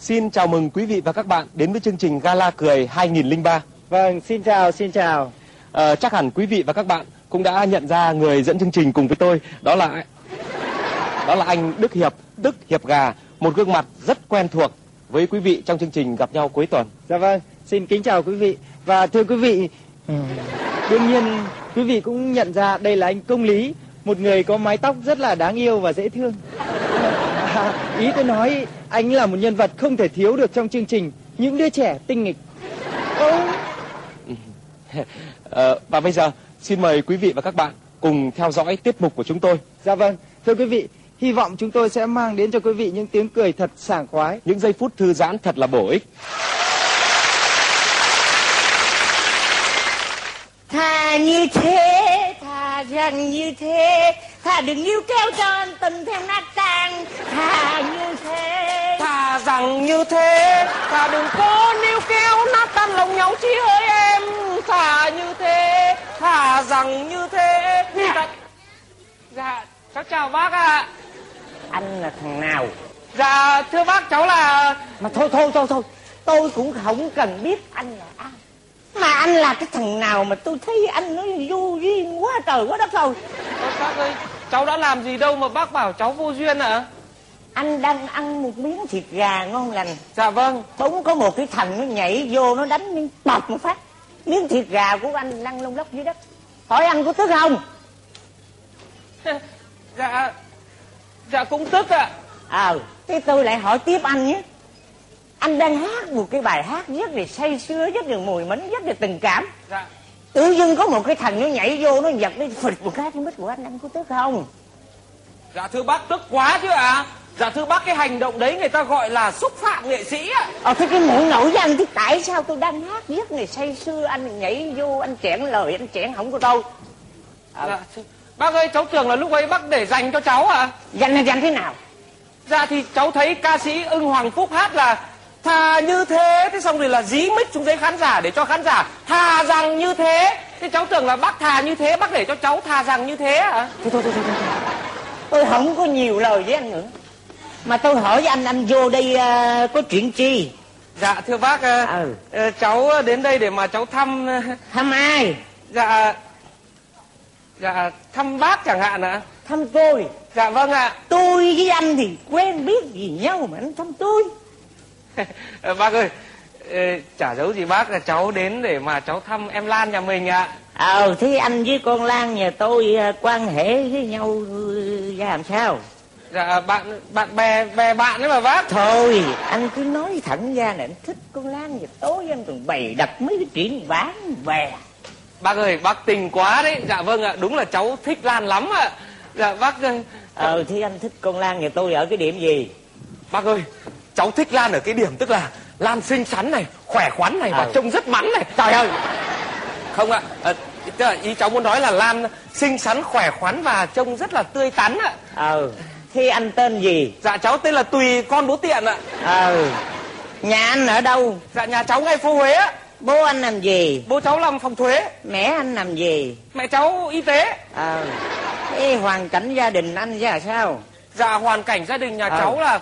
Xin chào mừng quý vị và các bạn đến với chương trình Gala Cười 2003. Vâng, xin chào. Chắc hẳn quý vị và các bạn cũng đã nhận ra người dẫn chương trình cùng với tôi, đó là anh Đức Hiệp, tức Hiệp Gà, một gương mặt rất quen thuộc với quý vị trong chương trình Gặp Nhau Cuối Tuần. Dạ vâng, xin kính chào quý vị. Và thưa quý vị, đương nhiên quý vị cũng nhận ra đây là anh Công Lý, một người có mái tóc rất là đáng yêu và dễ thương. Ý tôi nói, anh là một nhân vật không thể thiếu được trong chương trình Những Đứa Trẻ Tinh Nghịch. Và bây giờ, xin mời quý vị và các bạn cùng theo dõi tiết mục của chúng tôi. Dạ vâng, thưa quý vị, hy vọng chúng tôi sẽ mang đến cho quý vị những tiếng cười thật sảng khoái, những giây phút thư giãn thật là bổ ích. Thà như thế, thà rằng như thế, thà đừng níu kéo cho anh tình theo nát tan. Thà như thế, thà rằng như thế, thà đừng có níu kéo nát tan lòng nhau chí ơi em. Thà như thế, thà rằng như thế. Dạ, cháu chào bác ạ. anh là thằng nào? Dạ, thưa bác, cháu là... Mà thôi, tôi cũng không cần biết anh là ai. Mà anh là cái thằng nào mà tôi thấy anh nó vô duyên quá trời quá đất rồi. Bác ơi, cháu đã làm gì đâu mà bác bảo cháu vô duyên ạ? Anh đang ăn một miếng thịt gà ngon lành. Dạ vâng. Bỗng có một cái thằng nó nhảy vô, nó đánh miếng bập một phát. Miếng thịt gà của anh lăn lông lốc dưới đất. Hỏi anh có tức không? Dạ cũng tức ạ. Thế tôi lại hỏi tiếp anh nhé. Anh đang hát một cái bài hát rất là say sưa, rất là mùi mẫn, rất là tình cảm. Dạ. Tự dưng có một cái thằng nó nhảy vô, nó giật cái phịch một cái trên mít của anh có tức không? Dạ thưa bác, tức quá chứ ạ. Dạ thưa bác, cái hành động đấy người ta gọi là xúc phạm nghệ sĩ ạ. Thế cái mũi nổi với anh thì tại sao tôi đang hát rất là say sưa, anh nhảy vô, anh chẽn lời, anh chẽn hỏng của tôi. Dạ, bác ơi, cháu tưởng là lúc ấy bác để dành cho cháu ạ. Dành thế nào? Dạ thì cháu thấy ca sĩ Ưng Hoàng Phúc hát là thà như thế, thế xong rồi là dí mic xuống dưới khán giả để cho khán giả thà rằng như thế. Thế cháu tưởng là bác thà như thế, bác để cho cháu thà rằng như thế ạ. Thôi. Tôi không có nhiều lời với anh nữa. Mà tôi hỏi với anh vô đây có chuyện chi? Dạ thưa bác, cháu đến đây để mà cháu thăm... Thăm ai? Dạ thăm bác chẳng hạn ạ. Thăm tôi? Dạ vâng ạ. Tôi với anh thì quen biết gì nhau mà anh thăm tôi? Bác ơi, chả giấu gì bác, là cháu đến để mà cháu thăm em Lan nhà mình ạ. Thế anh với con Lan nhà tôi quan hệ với nhau ra làm sao? Dạ bạn bè bạn ấy mà bác. Thôi anh cứ nói thẳng ra là anh thích con Lan, và tối anh còn bày đặt mấy cái chuyện bán bè. Bác ơi, bác tình quá đấy. Dạ vâng ạ, đúng là cháu thích Lan lắm ạ. Dạ bác ơi. Thế anh thích con Lan nhà tôi ở cái điểm gì? Bác ơi, cháu thích Lan ở cái điểm tức là Lan xinh xắn này, khỏe khoắn này, và trông rất mắn này. Trời ơi. Không ạ, tức là ý cháu muốn nói là Lan xinh xắn, khỏe khoắn và trông rất là tươi tắn ạ. Thế anh tên gì? Dạ cháu tên là Tùy, con bố Tiện ạ. Nhà anh ở đâu? Dạ nhà cháu ngay phố Huế á. Bố anh làm gì? Bố cháu làm phòng thuế. Mẹ anh làm gì? Mẹ cháu y tế. Thế hoàn cảnh gia đình anh ra sao? Dạ hoàn cảnh gia đình nhà cháu là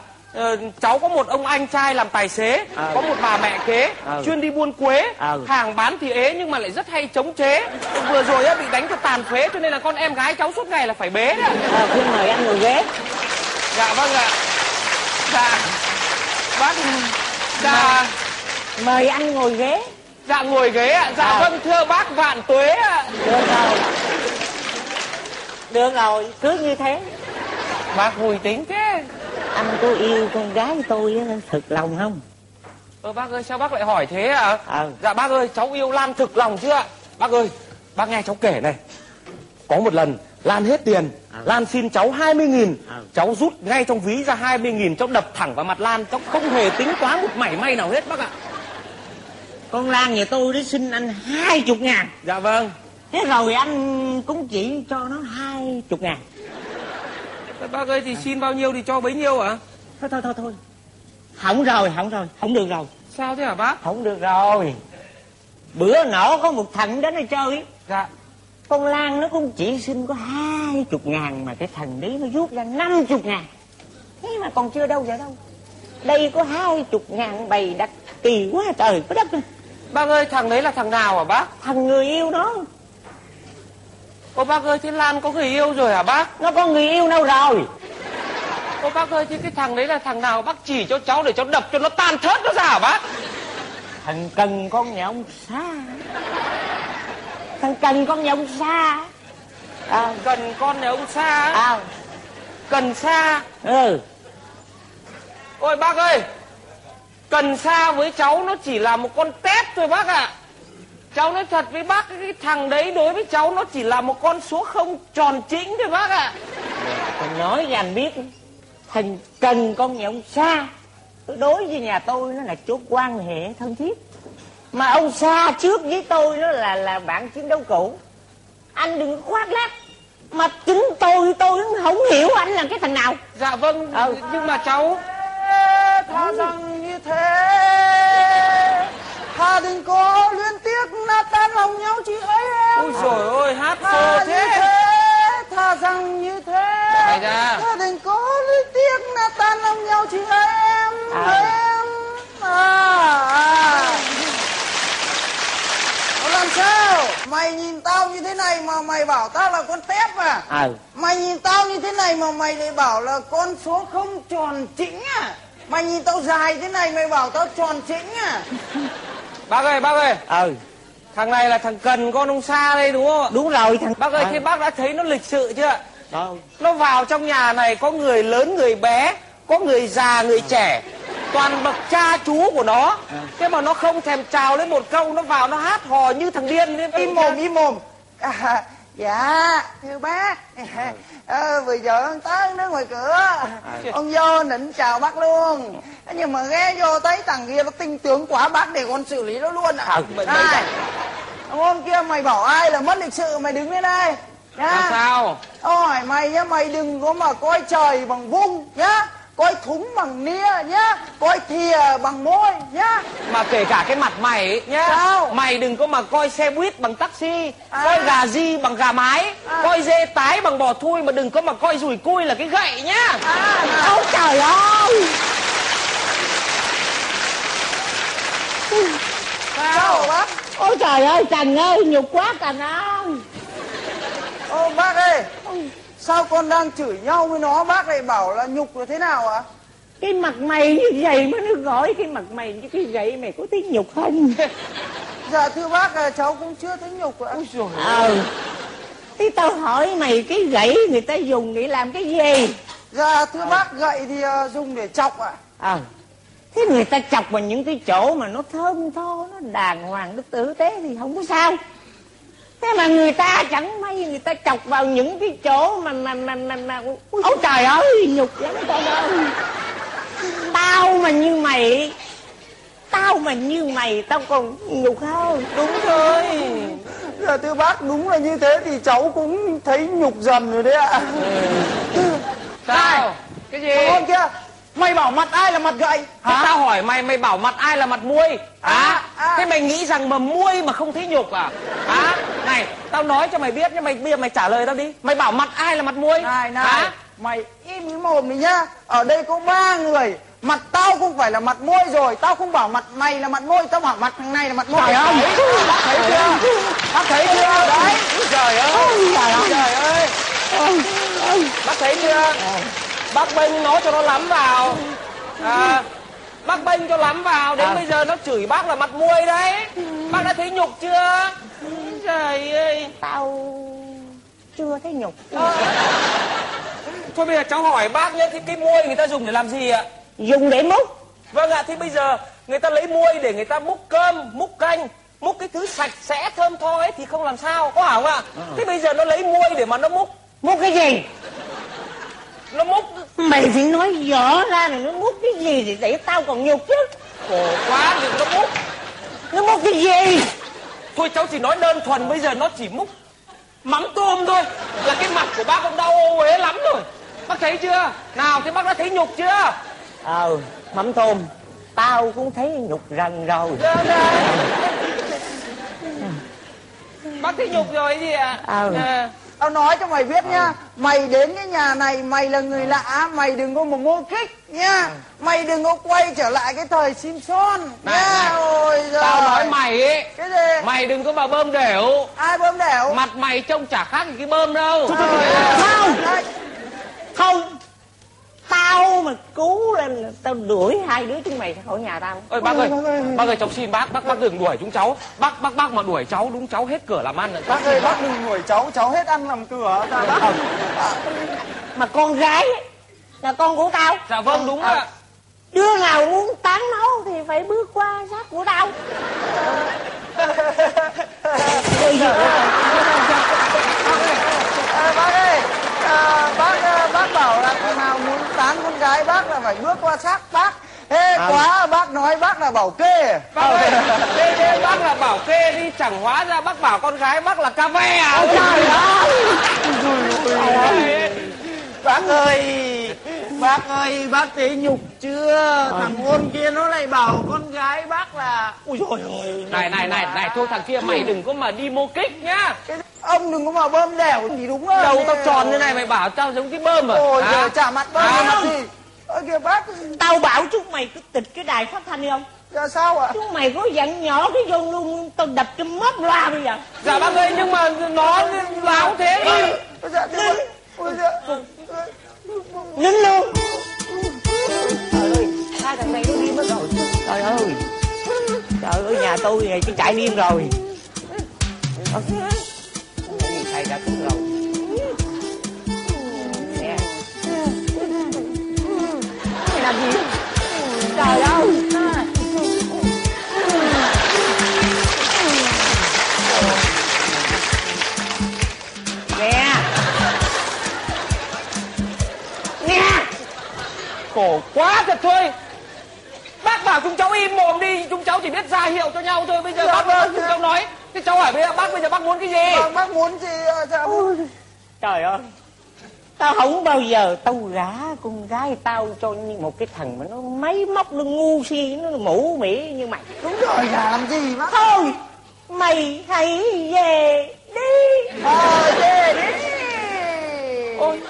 cháu có một ông anh trai làm tài xế, có một bà mẹ kế chuyên đi buôn quế, hàng bán thì ế nhưng mà lại rất hay chống chế. Vừa rồi bị đánh cho tàn phế, cho nên là con em gái cháu suốt ngày là phải bế đấy. Xin mời anh ngồi ghế. Dạ vâng ạ. Dạ bác. Dạ mời anh ngồi ghế. Dạ ngồi ghế ạ. Dạ vâng thưa bác vạn tuế ạ. Được rồi, cứ như thế. Bác vui tính thế. Anh có yêu con gái tôi thực lòng không? Bác ơi, sao bác lại hỏi thế ạ? Dạ bác ơi, cháu yêu Lan thực lòng chưa ạ? Bác ơi, bác nghe cháu kể này. Có một lần Lan hết tiền, Lan xin cháu 20.000, cháu rút ngay trong ví ra 20.000, cháu đập thẳng vào mặt Lan, cháu không hề tính toán một mảy may nào hết bác ạ. Con Lan nhà tôi nó xin anh 20.000. Dạ vâng. Thế rồi anh cũng chỉ cho nó 20.000. Bác ơi, thì xin bao nhiêu thì cho bấy nhiêu ạ? Thôi. Không được rồi. Sao thế hả bác? Không được rồi. Bữa nọ có một thằng đến đây chơi. Dạ. Con Lan nó cũng chỉ xin có 20.000 mà cái thằng đấy nó rút ra 50.000. Thế mà còn chưa đâu. Đây có 20.000 bày đặt, kỳ quá trời có đất. Bác ơi, thằng đấy là thằng nào hả bác? Thằng người yêu đó. Ô bác ơi, thế Lan có người yêu rồi hả bác? Nó có người yêu đâu rồi? Ô bác ơi, thế cái thằng đấy là thằng nào? Bác chỉ cho cháu để cháu đập cho nó tan thớt nó ra hả bác? Thằng Cần con nhà ông Sa. Thằng Cần con nhà ông Sa. Cần con nhà ông Sa. Cần Sa. Ôi bác ơi, Cần Sa với cháu nó chỉ là một con tép thôi bác ạ. Cháu nói thật với bác, cái thằng đấy đối với cháu nó chỉ là một con số không tròn chỉnh thôi bác ạ. Tôi nói cho anh biết, thằng Cần con nhà ông Sa đối với nhà tôi nó là chút quan hệ thân thiết. Mà ông Sa trước với tôi nó là bạn chiến đấu cũ. Anh đừng khoác lác. Mà chính tôi không hiểu anh là cái thằng nào. Dạ vâng, nhưng mà cháu Thà rằng như thế, thà đừng có luyến tiếc na tan lòng nhau chị ơi em. Ôi trời ơi, hát Thà phô như thế. thà rằng như thế, Mày ra. thà đừng có luyến tiếc na tan lòng nhau chị ơi em. Em làm sao? Mày nhìn tao như thế này mà mày bảo tao là con tép à? Mày nhìn tao như thế này mà mày lại bảo là con số không tròn chỉnh à? Mày nhìn tao dài thế này mày bảo tao tròn chỉnh à? Bác ơi. Thằng này là thằng Cần con ông Sa đây đúng không ạ? Đúng rồi thằng. Bác ơi, thế bác đã thấy nó lịch sự chưa? Đâu? Nó vào trong nhà này có người lớn người bé, có người già người trẻ, toàn bậc cha chú của nó. Thế mà nó không thèm chào lên một câu, nó vào nó hát hò như thằng điên. Im mồm. Dạ thưa bác, vừa giờ ông tới đứng ngoài cửa, ông vô định chào bác luôn. Nhưng mà ghé vô thấy thằng kia nó tin tưởng quá bác để con xử lý nó luôn ạ. Ông kia mày bảo ai là mất lịch sự mày đứng lên đây nhá. Sao? Hỏi mày nhá, mày đừng có mà coi trời bằng vung nhá, coi thúng bằng nia nhá, coi thìa bằng môi nhá. Mà kể cả cái mặt mày ấy, nhá. Sao? Mày đừng có mà coi xe buýt bằng taxi, coi gà di bằng gà mái, coi dê tái bằng bò thui, mà đừng có mà coi rùi cui là cái gậy nhá. Ôi trời ơi. Sao bác? Ôi trời ơi Trần ơi, nhục quá Trần ơi. Ô bác ơi, sao con đang chửi nhau với nó bác lại bảo là nhục là thế nào ạ? Cái mặt mày như vậy mà nó gọi cái mặt mày như cái gậy, mày có thấy nhục không? Dạ thưa bác, cháu cũng chưa thấy nhục ạ. Thế tao hỏi mày, cái gậy người ta dùng để làm cái gì? Dạ thưa bác, gậy thì dùng để chọc ạ. Thế người ta chọc vào những cái chỗ mà nó thơm tho, nó đàng hoàng, nó tử tế thì không có sao. Thế mà người ta chẳng may người ta chọc vào những cái chỗ mà ôi trời ơi, nhục lắm con ơi. Tao mà như mày tao còn nhục hơn. Đúng rồi. Dạ thưa bác, đúng là như thế thì cháu cũng thấy nhục dần rồi đấy ạ. Sao? Cái gì? Con kia, mày bảo mặt ai là mặt gậy? Hả? Tao hỏi mày bảo mặt ai là mặt muôi? Thế mày nghĩ rằng mà muôi mà không thấy nhục à? Này, tao nói cho mày biết nhá, bây giờ mày trả lời tao đi. Mày bảo mặt ai là mặt muôi? Này, mày im cái mồm đi nhá. Ở đây có 3 người. Mặt tao không phải là mặt môi rồi. Tao không bảo mặt mày là mặt môi, tao bảo mặt thằng này là mặt môi. Trời ơi. Bác thấy chưa? Bác thấy chưa? Đấy. Trời ơi. Bác thấy chưa? Bác bênh nó cho nó lắm vào. Bác bênh cho lắm vào. Đến bây giờ nó chửi bác là mặt muôi đấy. Bác đã thấy nhục chưa? Trời ơi. Tao chưa thấy nhục. Thôi bây giờ cháu hỏi bác nhé, thì cái muôi người ta dùng để làm gì ạ? Dùng để múc. Vâng ạ, thì bây giờ người ta lấy muôi để người ta múc cơm, múc canh, múc cái thứ sạch sẽ thơm tho ấy thì không làm sao, có hả không ạ? Thế bây giờ nó lấy muôi để mà nó múc. Múc cái gì? Nó múc. Mày phải nói rõ ra là nó múc cái gì thì để tao còn nhục chứ. Khổ quá, đừng nó múc. Nó múc cái gì? Thôi cháu chỉ nói đơn thuần, bây giờ nó chỉ múc mắm tôm thôi là cái mặt của bác cũng đau ô uế lắm rồi. Bác thấy chưa? Nào, thế bác đã thấy nhục chưa? Mắm tôm tao cũng thấy nhục rần rồi. Bác thấy nhục rồi gì ạ? Tao nói cho mày biết nhá, mày đến cái nhà này mày là người lạ, mày đừng có một mô kích nhá. Mày đừng có quay trở lại cái thời Simpson nhá. Ôi giời. Tao nói mày ấy, cái gì? mày đừng có mà bơm đểu. Ai bơm đểu? Mặt mày trông chả khác gì cái bơm đâu. Không, không, tao mà cứu lên là tao đuổi hai đứa chúng mày ra khỏi nhà tao. Ơi bác ơi cháu xin bác đừng đuổi chúng cháu. Bác mà đuổi cháu đúng cháu hết cửa làm ăn rồi. Bác ơi, bác đừng đuổi cháu hết ăn làm cửa. Dạ, bác. Mà con gái ấy, là con của tao. Dạ vâng đúng ạ. Đứa nào muốn tán máu thì phải bước qua xác của tao. Bác ơi, bác bảo là con nào muốn tán con gái bác là phải bước qua xác bác. Thế quá, bác nói bác là bảo kê. Bác ơi, thế bác là bảo kê đi, chẳng hóa ra bác bảo con gái bác là cà ve à? Trời ơi. Bác ơi, bác thấy nhục chưa? Thằng Ôn kia nó lại bảo con gái bác là... Ui dồi ôi. Này, thôi thằng kia mày đừng có mà đi mô kích nhá. Ông đừng có mà bơm đẻo gì đúng không? Đầu tao tròn như này mày bảo tao giống cái bơm à? Ôi giời, chả mặt bơm làm gì. Ơ kìa bác. Tao bảo chúng mày cứ tịch cái đài phát thanh đi không? Dạ sao ạ? Chúng mày có dặn nhỏ cái vô luôn, tao đập cái móc loa bây giờ. Dạ bác ơi, nhưng mà nó láo thế đi. Dạ thế mà. Ôi giời. Nín luôn. Trời ơi, hai thằng này nó đi mất rồi. Trời ơi, nhà tôi này cái chạy điên rồi. Thầy đã cứu rồi. Nè. Mày làm gì? Trời ơi. Nè. Nè. Khổ quá thật thôi. Bác bảo chúng cháu im mồm đi, chúng cháu chỉ biết ra hiệu cho nhau thôi. Bây giờ bác chúng cháu nói. Thế cháu hỏi bác bây giờ bác muốn cái gì? Bác muốn gì? Dạ. Trời ơi, tao không bao giờ tao gả con gái tao cho một cái thằng mà nó máy móc, nó ngu si, nó mũ mĩ như mày. Đúng rồi, gả làm gì bác? Thôi, mày hãy về đi. Về đi. Ôi,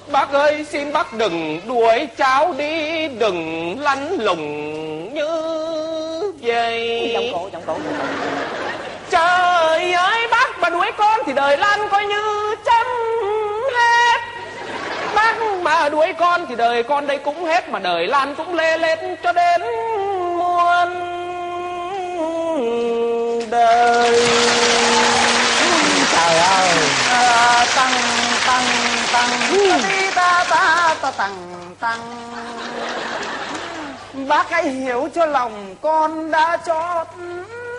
bác ơi, xin bác đừng đuổi cháu đi, đừng lăn lùng như vậy. Giọng cổ. Trời ơi, bác mà đuổi con thì đời Lan coi như chấm hết. Bác mà đuổi con thì đời con đây cũng hết, mà đời Lan cũng lê lết cho đến muôn đời. Trời ơi. Tăng đi ta tăng. Bác hãy hiểu cho lòng con đã chót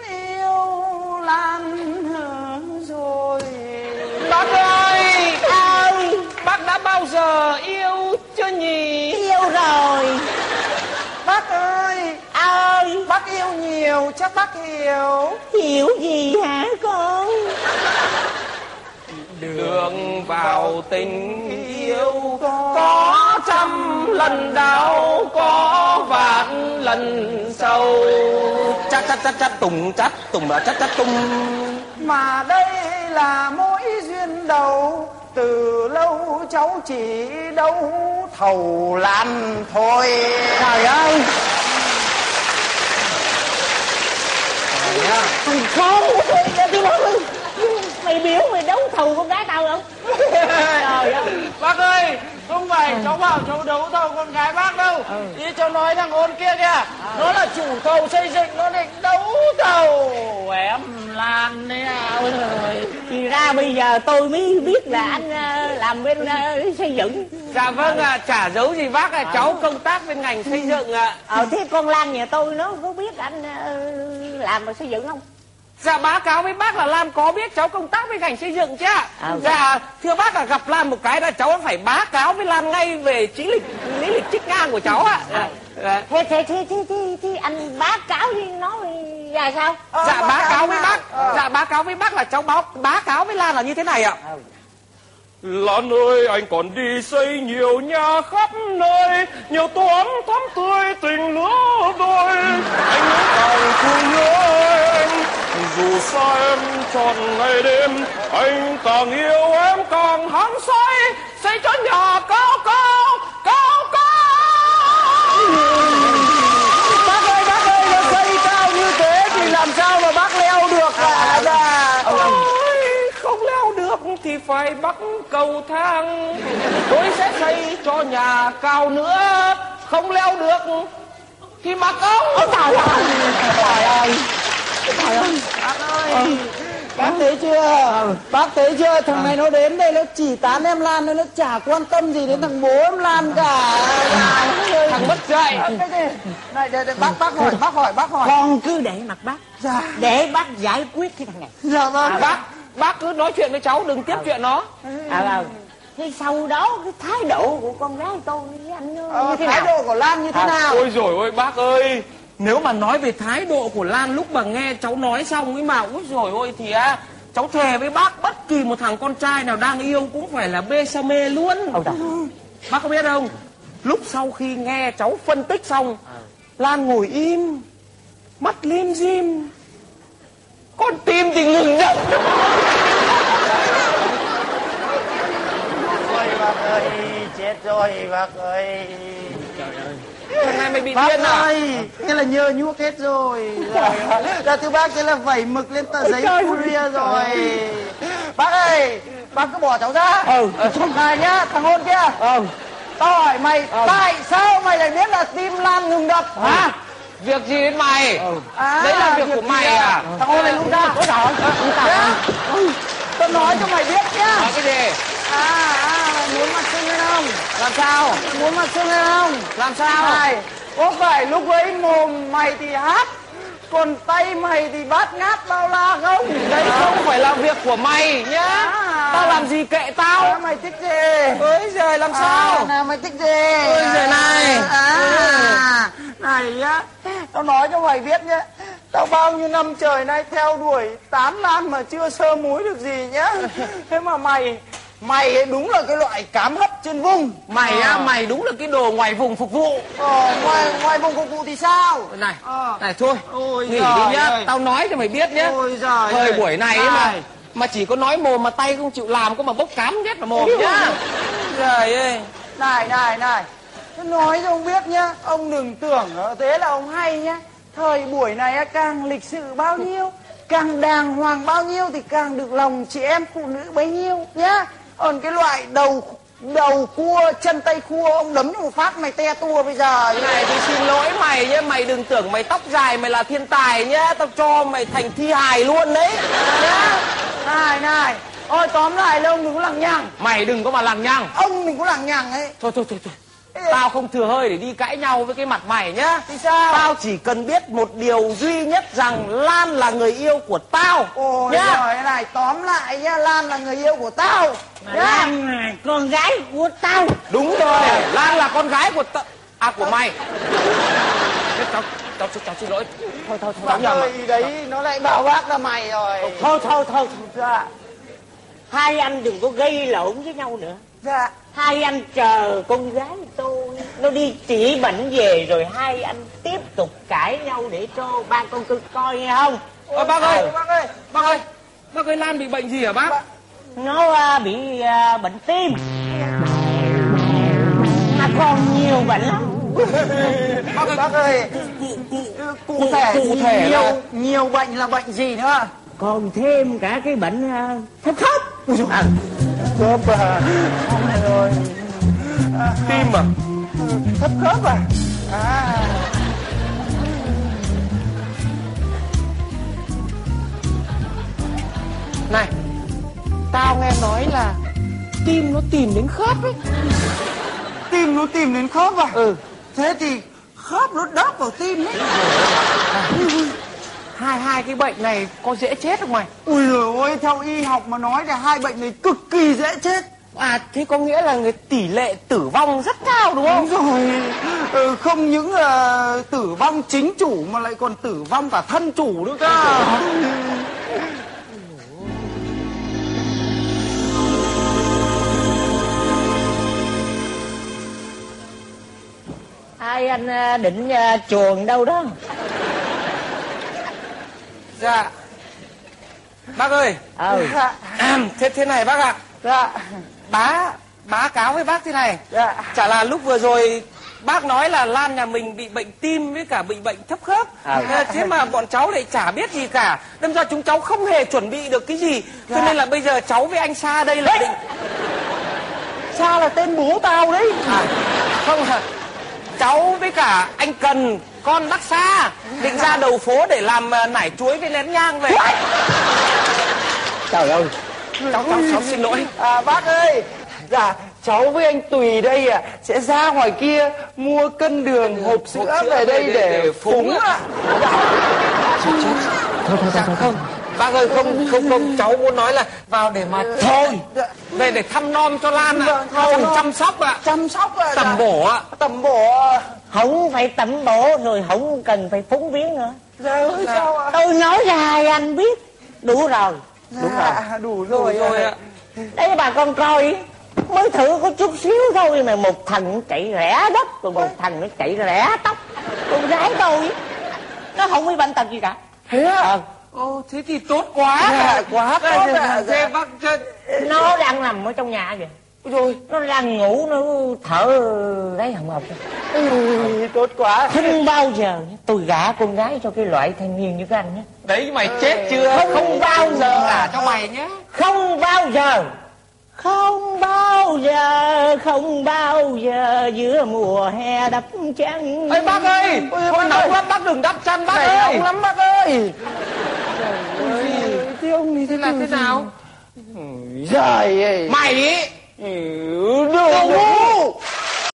yêu Lan rồi. Bác ơi, bác đã bao giờ yêu chưa nhỉ? Yêu rồi. Bác ơi, bác yêu nhiều chắc bác hiểu. Hiểu gì hả con? Đường vào tình yêu có trăm lần đau, có vạn lần sâu. Chát tùng chát tung. Mà đây là mối duyên đầu, từ lâu cháu chỉ đấu thầu Lan thôi. Trời ơi. Thằng khốn của tôi, tôi nói mày biểu mày đấu thầu con gái tao không? Trời ơi. Bác ơi, không phải cháu bảo cháu đấu thầu con gái bác đâu. Ý cháu nói thằng Ôn kia kìa, nó là chủ thầu xây dựng, nó định đấu thầu em Lan đấy à. Thì ra bây giờ tôi mới biết là anh làm bên xây dựng. Dạ vâng ạ, chả giấu gì bác ạ, cháu công tác bên ngành xây dựng ạ. Thế con Lan nhà tôi nó có biết anh làm mà xây dựng không? Dạ báo cáo với bác là Lan có biết cháu công tác với ngành xây dựng chứ ạ. Dạ thưa bác là gặp Lan một cái là cháu phải báo cáo với Lan ngay về lý lịch trích ngang của cháu ạ. Thế anh báo cáo với nó ra sao? Dạ báo cáo với bác. Dạ báo cáo với bác là cháu báo cáo với Lan là như thế này ạ. Lan ơi, anh còn đi xây nhiều nhà khắp nơi, nhiều tổ ấm thắm tươi tình lứa đôi. Anh nhớ càng thương nhớ anh, Dù sao em trọn ngày đêm, anh càng yêu em càng hăng say, xây cho nhà cao cao, cao cao. Bác ơi, nó xây cao như thế thì làm sao mà bác leo được à? Ôi, không leo được thì phải bắt cầu thang. Tôi sẽ xây cho nhà cao nữa. Không leo được thì mặc áo. Trời ơi, trời ơi, trời ơi, bác ơi, bác thấy chưa? Bác thấy chưa? Thằng này nó đến đây nó chỉ tán em Lan thôi, nó chả quan tâm gì đến thằng bố em Lan cả. Thằng mất dạy. Này, để bác hỏi. Con cứ để mặc bác. Dạ. Để bác giải quyết cái thằng này. Dạ vâng. Bác cứ nói chuyện với cháu, đừng tiếp chuyện nó. Thế sau đó cái thái độ của con gái tôi với anh như thế Thái nào? độ của Lan như thế nào? Ôi dồi ôi bác ơi, nếu mà nói về thái độ của Lan lúc mà nghe cháu nói xong ấy mà, ôi dồi ôi thì cháu thề với bác, bất kỳ một thằng con trai nào đang yêu cũng phải là bê sa mê luôn. Bác có biết không, lúc sau khi nghe cháu phân tích xong, Lan ngồi im, mắt lim dim, con tim thì ngừng đập. Ôi bác ơi, chết rồi bác ơi. Thằng này mày bị Bác điên à? ơi, thế là nhơ nhuốc hết rồi. Ra thứ bác thế là vẩy mực lên tờ giấy Furia rồi. Bác ơi, bác cứ bỏ cháu ra. Này nhá, thằng hôn kia. Tao hỏi mày, tại sao mày lại biết là tim Lan ngừng đập hả? Việc gì đến mày? Đấy là việc của mày à? Thằng hôn này lung ra. Ôi trời. Tao nói cho mày biết nhá. Nói cái gì? Mày muốn mặt sưng hay không? Làm sao? Mày muốn mặt sưng hay không? Làm sao? Này, có phải lúc ấy mồm mày thì hát, còn tay mày thì bát ngát bao la không? Đấy không phải là việc của mày nhá. Tao làm gì kệ tao. Mày thích gì? Ôi giời làm sao? Nào mày thích gì? Ôi giời này. Này nhá, tao nói cho mày biết nhá. Tao bao nhiêu năm trời nay theo đuổi tán Lan mà chưa sơ múi được gì nhá. Thế mà mày ấy đúng là cái loại cám hấp trên vùng. Mày đúng là cái đồ ngoài vùng phục vụ. Ngoài vùng phục vụ thì sao? Này thôi, Ôi nghỉ giời đi nhá. ơi. Tao nói cho mày biết nhá. Ôi giời Thời ơi. buổi này ấy mà chỉ có nói mồm mà tay không chịu làm, có mà bốc cám hết vào mồm nhá. Trời ơi. Này, tôi nói cho ông biết nhá, ông đừng tưởng thế là ông hay nhá. Thời buổi này càng lịch sự bao nhiêu, càng đàng hoàng bao nhiêu thì càng được lòng chị em phụ nữ bấy nhiêu nhá. Còn cái loại đầu cua, chân tay cua, ông đấm cho một phát mày te tua bây giờ. Này tôi xin lỗi mày nhá, mày đừng tưởng mày tóc dài mày là thiên tài nhá, tao cho mày thành thi hài luôn đấy nhá. Này, ôi tóm lại là ông đừng có lằng nhằng. Mày đừng có mà lằng nhằng. Ông đừng có lằng nhằng ấy. Thôi. Tao không thừa hơi để đi cãi nhau với cái mặt mày nhá. Thì sao? Tao chỉ cần biết một điều duy nhất, rằng Lan là người yêu của tao. Ôi nhá. giời này, tóm lại nhá, Lan là người yêu của tao nhá. Lan là con gái của tao. Đúng rồi, Lan là con gái của của mày. Cháu xin lỗi. Thôi Bác ơi, đấy nó lại bảo bác là mày rồi. Thôi. Dạ. Hai anh đừng có gây lộn với nhau nữa. Dạ. Hai anh chờ con gái tôi nó đi trị bệnh về rồi hai anh tiếp tục cãi nhau để cho ba con cứ coi nghe không? Bác ơi, Lan bị bệnh gì hả bác? Nó bị bệnh tim. Mà còn nhiều bệnh lắm. Bác ơi, cụ thể nhiều bệnh là bệnh gì nữa? Còn thêm cả cái bệnh thấp khớp. Khớp à? Không này rồi. Tim à? Thấp khớp à? Này, tao nghe nói là tim nó tìm đến khớp ấy. Tim nó tìm đến khớp à? Thế thì khớp nó đớp vào tim ấy. Hai cái bệnh này có dễ chết không mày? Ui giời ơi, theo y học mà nói thì hai bệnh này cực kỳ dễ chết. Thế có nghĩa là tỷ lệ tử vong rất cao đúng không? Đúng rồi. Không những là tử vong chính chủ mà lại còn tử vong cả thân chủ nữa cơ. Hai anh định chuồn đâu đó? Dạ, Bác ơi. Dạ. Thế này bác ạ. Dạ. Bá cáo với bác thế này. Dạ. Chả là lúc vừa rồi bác nói là Lan nhà mình bị bệnh tim với cả bị bệnh thấp khớp. Thế mà bọn cháu lại chả biết gì cả. Đâm ra chúng cháu không hề chuẩn bị được cái gì. Cho nên là bây giờ cháu với anh Sa đây là định... Sa là tên bố tao đấy. Không à, cháu với cả anh Cần, con bác Sa định ra đầu phố để làm nải chuối với nén nhang về. Trời ơi. Cháu xin lỗi. Bác ơi, dạ cháu với anh Tùy đây sẽ ra ngoài kia mua cân đường, hộp sữa về đây để phúng ạ. Không, bác ơi, không, cháu muốn nói là vào để mà thôi, về để thăm nom cho Lan ạ, chăm sóc ạ, tẩm bổ ạ, Không phải tẩm bổ rồi, không cần phải phúng viếng nữa. Dạ ơi, sao ạ? Tôi nói ra anh biết. Đủ rồi. Đủ rồi ạ. Đây bà con coi, mới thử có chút xíu thôi mà một thằng chạy rẽ đất, còn một thằng nó chạy rẽ tóc. Con gái tôi nó không có bệnh tật gì cả. Thế ạ? Thế thì tốt quá. Quá tốt ạ. Thế bác... Nó đang nằm ở trong nhà kìa. Rồi. Nó đang ngủ, nó thở lấy hồng hộc. Tốt quá. Không bao giờ tôi gả con gái cho cái loại thanh niên như các anh nhé. Đấy mày chết chưa? Không bao giờ gả cho mày nhé. Không bao giờ. Không bao giờ giữa mùa hè đắp chăn. Ê bác ơi, thôi nóng lắm, bác đừng đắp chăn bác ơi. Nóng lắm bác ơi. Thế ông thế là thế nào? Trời ơi. Mày ý. Đồ ngu.